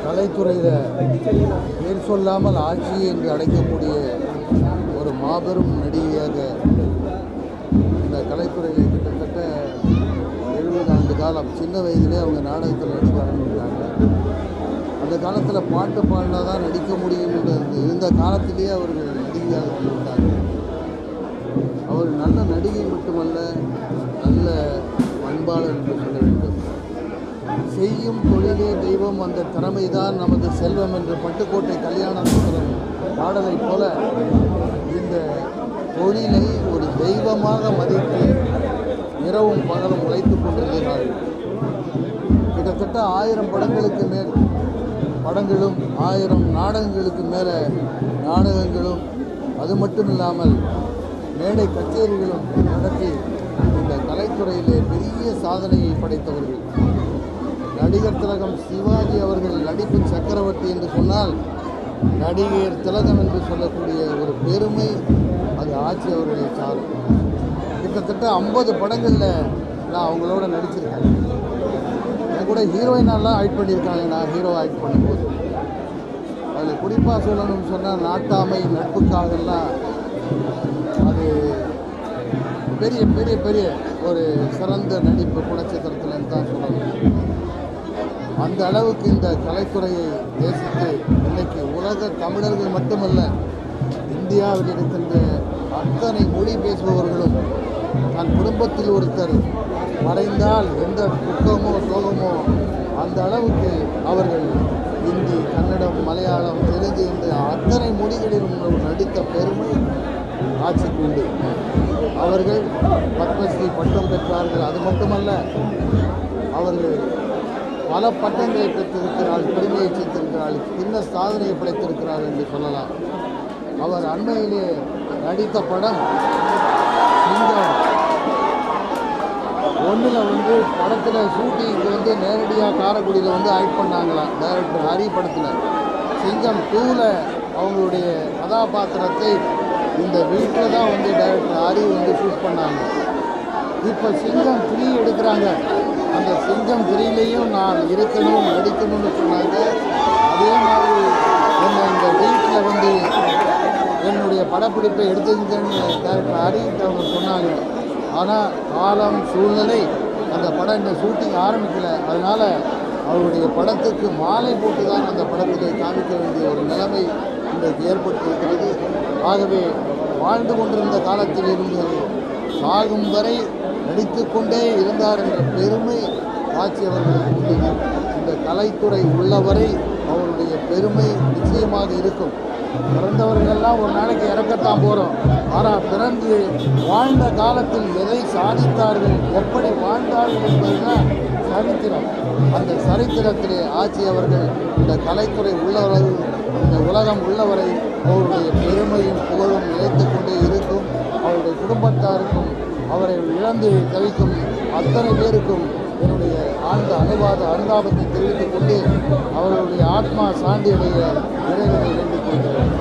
கலைத்துறையில் பேர் சொல்லாமல் ஆட்சி என்று அழைக்கக்கூடிய ஒரு மாபெரும் நடிகையாக இந்த கலைத்துறையில் கிட்டத்தட்ட 70 ஆண்டு காலம் சின்ன வயதிலே அவங்க நாடகத்தில் நடிக்க ஆரம்பித்தாங்க. அந்த காலத்தில் பாட்டு பாடினா தான் நடிக்க முடியும் என்று இருந்த காலத்திலேயே அவர்கள் நடிகையாக இருந்தாங்க. அவர் நல்ல நடிகை மட்டுமல்ல, நல்ல பண்பாளர் என்று சொல்ல வேண்டும். செய்யும் தொழிலே தெய்வம், அந்த திறமைதான் நமது செல்வம் என்று பட்டுக்கோட்டை கல்யாண சுந்தரம் பாடலைப் போல இந்த தொழிலை ஒரு தெய்வமாக மதித்து இரவும் பகலும் உழைத்து கொண்டிருக்கிறார்கள். கிட்டத்தட்ட 1000 படங்களுக்கு மேல் படங்களும் 1000 நாடகங்களுக்கு மேலே நாடகங்களும், அது மட்டும் இல்லாமல் மேடை கச்சேரிகளும் நடத்தி இந்த கலைத்துறையிலே பெரிய சாதனையை படைத்தவர்கள். நடிகர் திலகம் சிவாஜி அவர்கள் நடிப்பின் சக்கரவர்த்தி என்று சொன்னால், நடிகர் திலகம் என்று சொல்லக்கூடிய ஒரு பெருமை அது ஆட்சி அவர்களை சாரும். கிட்டத்தட்ட 50 படங்களில் நான் அவங்களோட நடிச்சிருக்கேன். அது கூட ஹீரோயினெல்லாம் ஆக்ட் பண்ணியிருக்காங்க. நான் ஹீரோ ஆக்ட் பண்ணும்போது அதில் குறிப்பாக சொல்லணும்னு சொன்னால், நாட்டாமை நட்புக்காகலாம் அது பெரிய பெரிய பெரிய ஒரு சிறந்த நடிப்பு குணச்சித்திரத்தில்னு தான் சொல்லணும். அந்த அளவுக்கு இந்த கலைத்துறையை நேசித்து இன்றைக்கி உலக தமிழர்கள் மட்டுமல்ல, இந்தியாவில் இருக்கின்ற அத்தனை மொழி பேசுபவர்களும் தன் குடும்பத்தில் ஒருத்தர் மறைந்தால் எந்த துக்கமோ சோகமோ அந்த அளவுக்கு அவர்கள் இந்தி, கன்னடம், மலையாளம், தெலுங்கு என்ற அத்தனை மொழிகளிலும் நடித்த பெருமை ஆட்சிக்கு உண்டு. அவர்கள் பத்மஸ்ரீ பட்டம் பெற்றார்கள். அது மட்டுமல்ல, அவர்கள் பல பட்டங்களை பெற்றிருக்கிறார்கள், பெருமையை சேர்த்திருக்கிறார்கள், சின்ன சாதனையை படைத்திருக்கிறார்கள் என்று சொல்லலாம். அவர் அண்மையிலே நடித்த படம் சிங்கம் 1 படத்தில் ஷூட்டிங்க்கு நேரடியாக காரைக்குடியில் ஆக்ட் பண்ணாங்களாம். டைரக்டர் ஹரி படத்தில். சிங்கம் 2ல் அவங்களுடைய கதாபாத்திரத்தை இந்த வீட்டில் தான் டைரக்டர் ஹரி ஷூட் பண்ணாங்க. இப்போ சிங்கம் 3 எடுக்கிறாங்க. அந்த சிங்கம் 3லேயும் நான் இருக்கணும், நடிக்கணும்னு சொன்னாங்க. அதே மாதிரி இந்த வீட்டில் என்னுடைய படப்பிடிப்பை எடுத்துக்கிட்டேன்னு டைரக்டர் ஹரிகிட்ட அவங்க சொன்னாங்க. ஆனால் காலம் சூழ்நிலை அந்த படம் இந்த ஷூட்டிங் ஆரம்பிக்கலை. அதனால் அவருடைய படத்துக்கு மாலை போட்டு தான் அந்த படத்தை காமிக்க வேண்டிய ஒரு நிலைமை இன்றைக்கு ஏற்பட்டிருக்கிறது. ஆகவே வாழ்ந்து கொண்டிருந்த காலத்தில் இருந்து சாகும் வரை நடித்து கொண்டே இருந்தார் என்ற பெருமை ஆட்சி அவர்களுக்கு உண்டு. இந்த கலைத்துறை உள்ளவரை அவருடைய பெருமை நிச்சயமாக இருக்கும். பிறந்தவர்களெல்லாம் ஒரு நாளைக்கு இறக்கத்தான் போகிறோம். ஆனால் பிறந்து வாழ்ந்த காலத்தில் எதை சாதித்தார்கள், எப்படி வாழ்ந்தார்கள் என்பதுதான் சரித்திரம். அந்த சரித்திரத்திலே ஆட்சி அவர்கள் இந்த கலைத்துறை உள்ளவரை, இந்த உலகம் உள்ளவரை அவருடைய பெருமையும் புகழும் நிலைத்து கொண்டே இருக்கும். அவருடைய குடும்பத்தாருக்கும் அவரை இழந்து தவிக்கும் அத்தனை பேருக்கும் என்னுடைய ஆழ்ந்த அனுதாபத்தை தெரிவித்துக் கொண்டு அவர்களுடைய ஆத்மா சாந்தியுடைய நிறைவேற வேண்டிக் கொள்கிறேன்.